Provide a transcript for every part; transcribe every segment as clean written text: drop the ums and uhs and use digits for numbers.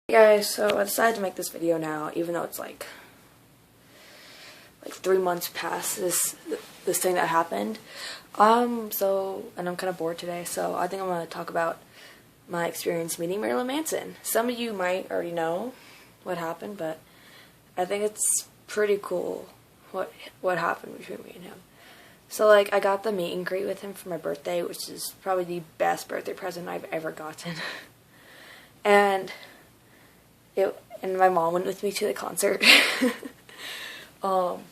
Hey guys, so I decided to make this video now, even though it's like 3 months past this thing that happened. And I'm kind of bored today, so I think I'm gonna talk about my experience meeting Marilyn Manson. Some of you might already know what happened, but I think it's pretty cool what happened between me and him. So I got the meet and greet with him for my birthday, which is probably the best birthday present I've ever gotten. and my mom went with me to the concert. And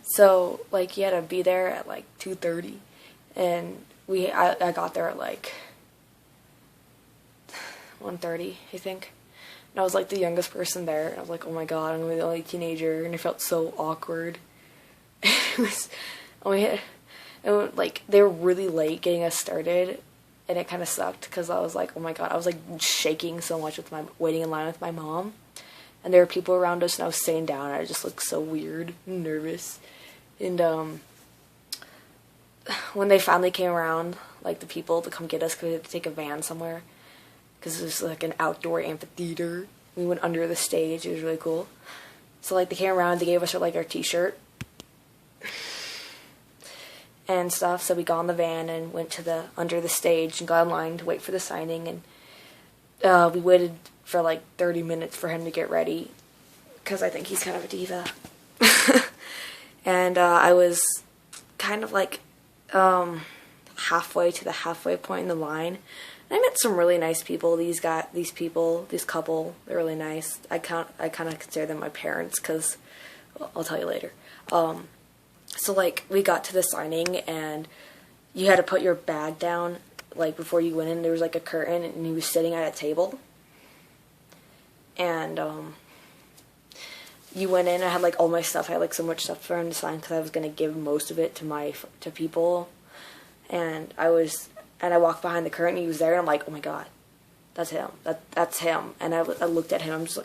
so you had to be there at 2:30, and I got there at 1:30, I think. And I was the youngest person there, and I was like, oh my god, I'm gonna be the only teenager, and it felt so awkward. They were really late getting us started, and it kind of sucked because I was like, oh my god, I was shaking so much with waiting in line with my mom, and there were people around us, and I was sitting down, and I just looked so weird and nervous. And when they finally came around, the people to come get us, because we had to take a van somewhere, because it was an outdoor amphitheater. We went under the stage. It was really cool. So they came around, they gave us our t-shirt and stuff. So we got on the van and went to under the stage and got in line to wait for the signing. And we waited for 30 minutes for him to get ready, because I think he's kind of a diva. And I was kind of halfway to the halfway point in the line. And I met some really nice people. This couple, they're really nice. I kind of consider them my parents, because I'll tell you later. So we got to the signing, and you had to put your bag down before you went in. There was a curtain, and he was sitting at a table. And you went in. I had all my stuff. I had so much stuff for him to sign, because I was gonna give most of it to people. And I walked behind the curtain. He was there, and I'm like, oh my god, that's him. That's him. And I looked at him. I'm just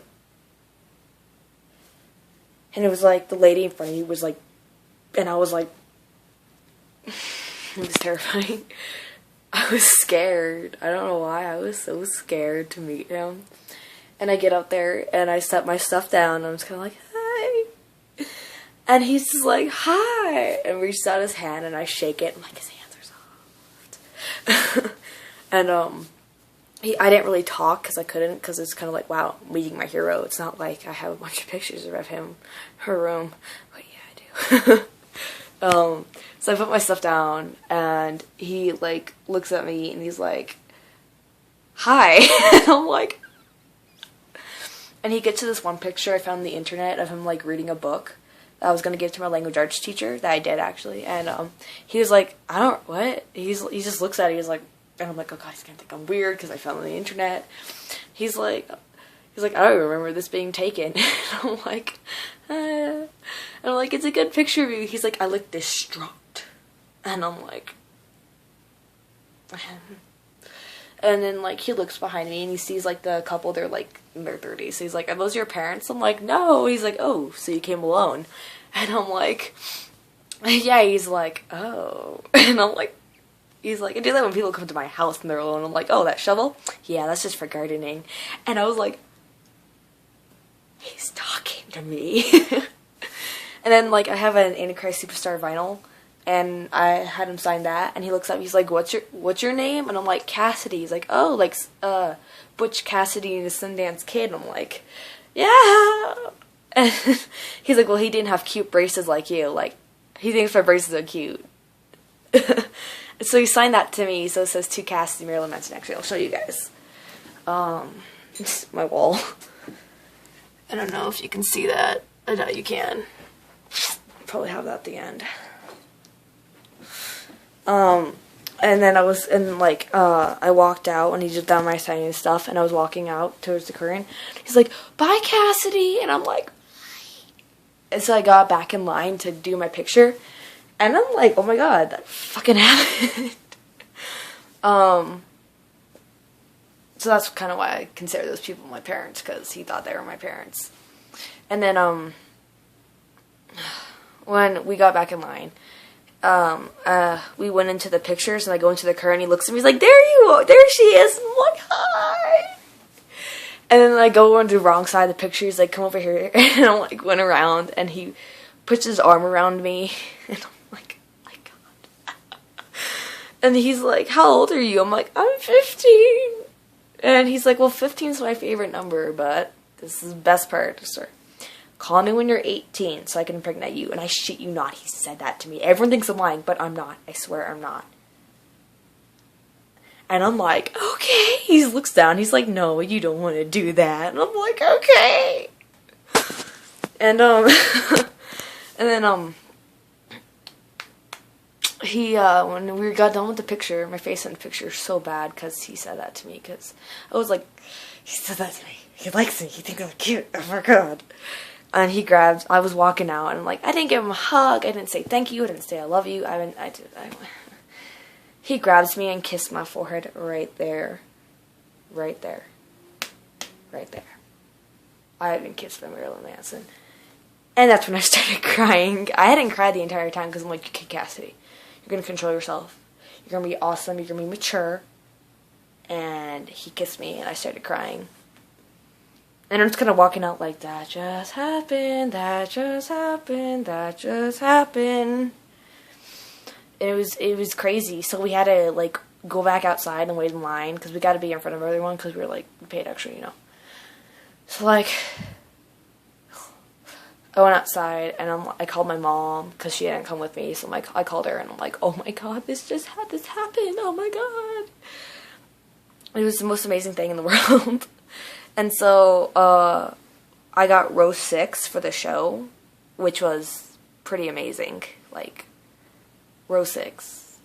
and it was the lady in front of me was and I was it was terrifying. I was scared. I don't know why. I was so scared to meet him. And I get up there, and I set my stuff down, and I'm just kind of hi. And he's just hi. And reaches out his hand, and I shake it. I'm his hands are soft. And I didn't really talk, because I couldn't, because it's kind of wow, I'm meeting my hero. It's not I have a bunch of pictures of him in her room. But yeah, I do. So I put my stuff down, and he looks at me, and he's hi. And I'm and he gets to this one picture I found on the internet of him reading a book that I was gonna give to my language arts teacher, that I did actually. And he was I don't what he just looks at it. He's and I'm oh god, he's gonna think I'm weird because I found it on the internet. He's I don't even remember this being taken. And I'm it's a good picture of you. He's I look distraught. And I'm and then he looks behind me, and he sees the couple, they're in their 30s. So he's are those your parents? I'm no. He's oh, so you came alone? And I'm yeah. He's oh. And I'm he's I do that when people come to my house and they're alone. I'm oh, that shovel? Yeah, that's just for gardening. And I was he's talking to me. And then I have an Antichrist Superstar vinyl, and I had him sign that, and he looks at me, he's what's your name? And I'm Cassidy. He's oh, Butch Cassidy and the Sundance Kid. And I'm yeah. And he's well, he didn't have cute braces like you. He thinks my braces are cute. So he signed that to me, so it says to Cassidy, Marilyn Manson. Actually, I'll show you guys. It's my wall. I don't know if you can see that. I doubt you can. Probably have that at the end. And then I was I walked out when he just done my signing and stuff, and I was walking out towards the curtain. He's bye, Cassidy. And I'm and so I got back in line to do my picture, and I'm oh my god, that fucking happened. So that's kind of why I consider those people my parents, because he thought they were my parents. And then when we got back in line, we went into the pictures, and I go into the car, and he looks at me, he's there you are, there she is. I'm hi. And then I go on the wrong side of the picture. He's like, come over here. And I'm like, went around. And he puts his arm around me. And I'm like, oh my God. And he's like, how old are you? I'm like, I'm 15. And he's like, well, 15 is my favorite number. But this is the best part of the story. Call me when you're 18 so I can impregnate you. And I shit you not. He said that to me. Everyone thinks I'm lying, but I'm not. I swear I'm not. And I'm like, okay. He looks down. He's like, no, you don't want to do that. And I'm like, okay. And, and then, he, when we got done with the picture, my face in the picture is so bad because he said that to me. Because I was like, he said that to me. He likes me. He thinks I'm cute. Oh my God. And he grabbed, I was walking out and I'm like, I didn't give him a hug. I didn't say thank you. I didn't say I love you. He grabs me and kissed my forehead right there. Right there. Right there. I had been kissed by Marilyn Manson. And that's when I started crying. I hadn't cried the entire time because I'm like, okay, Cassidy, you're going to control yourself. You're going to be awesome. You're going to be mature. And he kissed me and I started crying. And I'm just kind of walking out like, that just happened, that just happened, that just happened. It was crazy. So we had to, like, go back outside and wait in line because we got to be in front of everyone because we were, like, we paid extra, you know. So, like, I went outside and I called my mom because she didn't come with me. So I called her and I'm like, oh, my God, this happened. Oh, my God. It was the most amazing thing in the world. And so I got row 6 for the show, which was pretty amazing. Like, row 6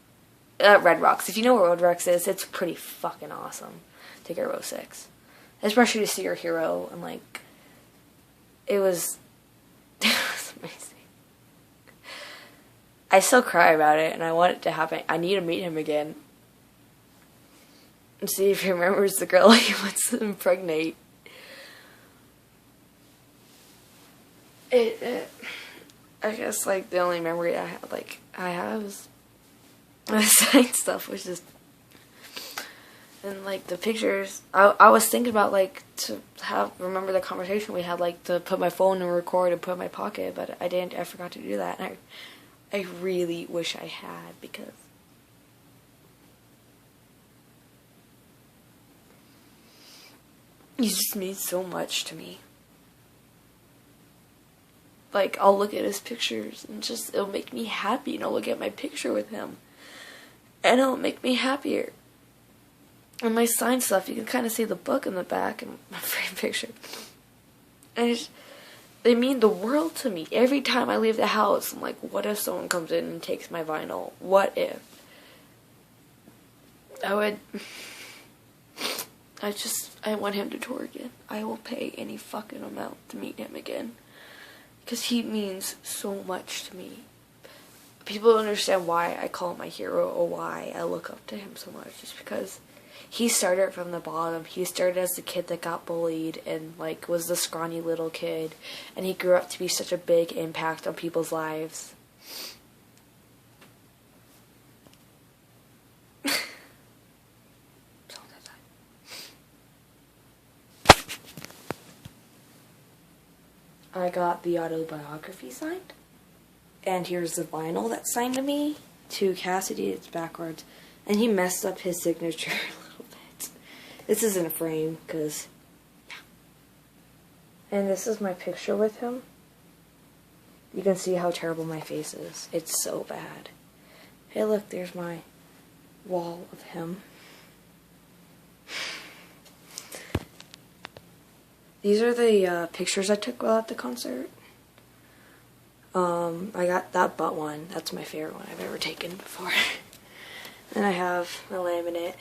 at Red Rocks. If you know where Red Rocks is, it's pretty fucking awesome to get row 6. Especially to see your hero. And, like, it was amazing. I still cry about it, and I want it to happen. I need to meet him again. And see if he remembers the girl he wants to impregnate. I guess, like, the only memory I have is the sign stuff, which is, and, like, the pictures, I was thinking about, like, to remember the conversation we had, like, to put my phone and record and put it in my pocket, but I forgot to do that, and I really wish I had, because he just means so much to me. Like, I'll look at his pictures and it'll make me happy, and I'll look at my picture with him and it'll make me happier. And my signed stuff, you can kind of see the book in the back and my frame picture. And they mean the world to me. Every time I leave the house, I'm like, what if someone comes in and takes my vinyl? What if? I want him to tour again. I will pay any fucking amount to meet him again. Because he means so much to me. People don't understand why I call him my hero or why I look up to him so much. Just because he started from the bottom. He started as the kid that got bullied and, like, was the scrawny little kid. And he grew up to be such a big impact on people's lives. I got the autobiography signed, and here's the vinyl that's signed to me. To Cassidy, it's backwards, and he messed up his signature a little bit. This isn't a frame, because, yeah. And this is my picture with him. You can see how terrible my face is. It's so bad. Hey, look, there's my wall of him. These are the pictures I took while at the concert. I got that butt one. That's my favorite one I've ever taken before. And I have a laminate.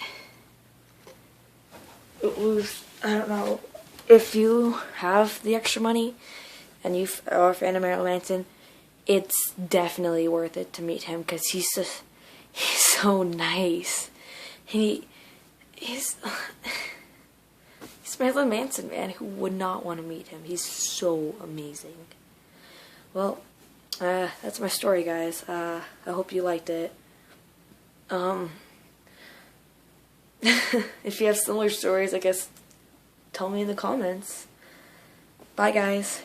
It was, I don't know, if you have the extra money and you are a fan of Marilyn Manson, it's definitely worth it to meet him because he's so nice. He's Marilyn Manson, man. Who would not want to meet him? He's so amazing. Well, that's my story, guys. I hope you liked it. If you have similar stories, I guess tell me in the comments. Bye, guys.